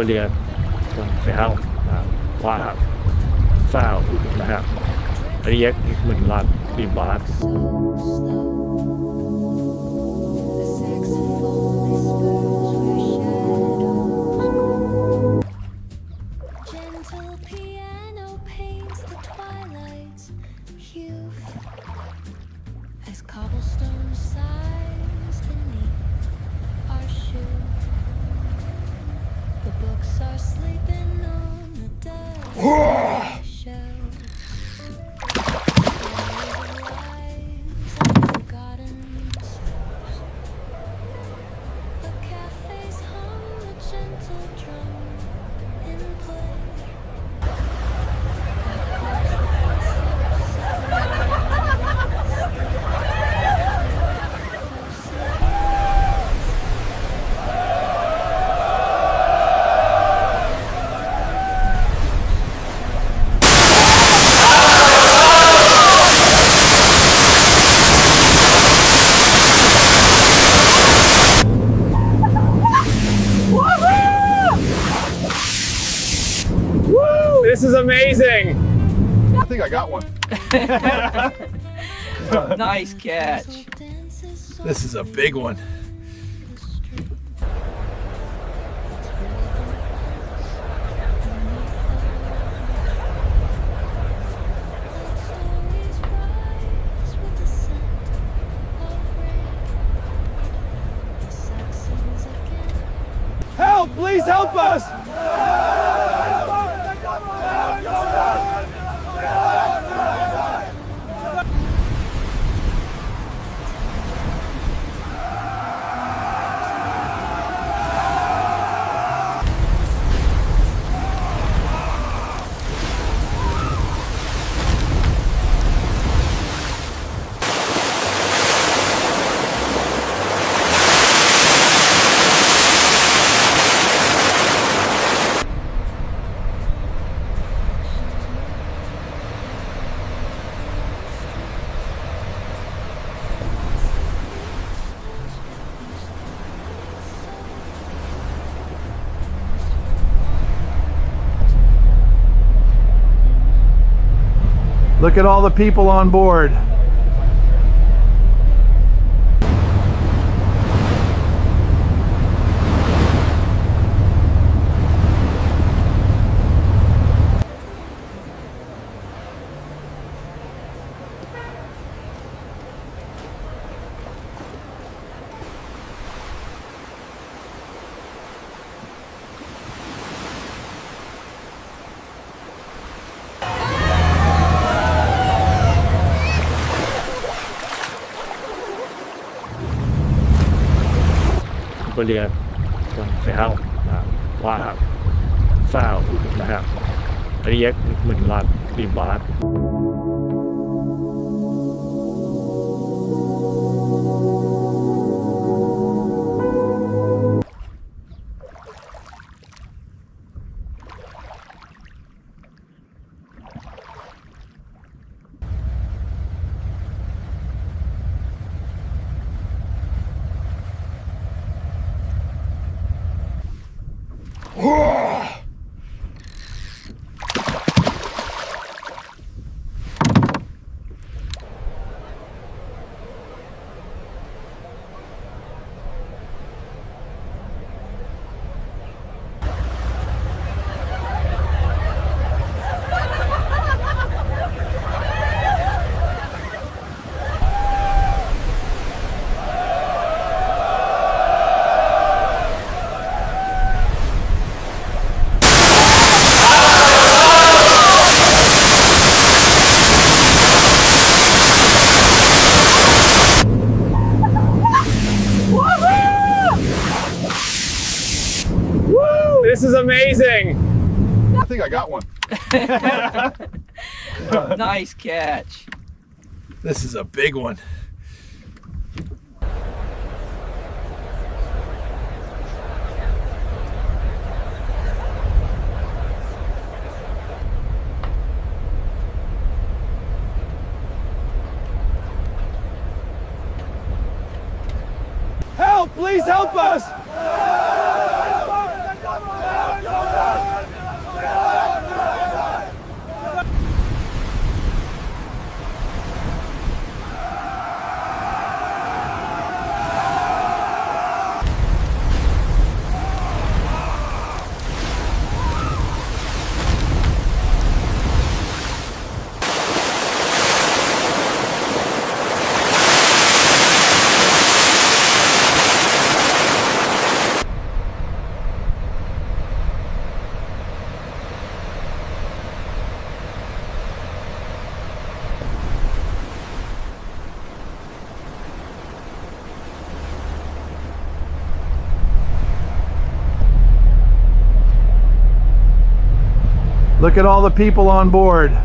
verlieren und wir habenว่าเศร้านะครับเรียก10,000 ล้านบาท Gentle piano paints the twilight's hue as cobblestone sighs beneath our shoe. The books are sleeping on the dusty shelf. Lives and forgotten souls. The cafes hum a gentle drum in play. Echoes the footsteps of a This is amazing. I think I got one. Nice catch. This is a big one. Help! Please help us! Look at all the people on board. verlieren und wir habenว่าเศร้านะครับเรียก10,000 ล้านบาท This is amazing. I think I got one. Nice catch. This is a big one. Help! Please help us! Look at all the people on board.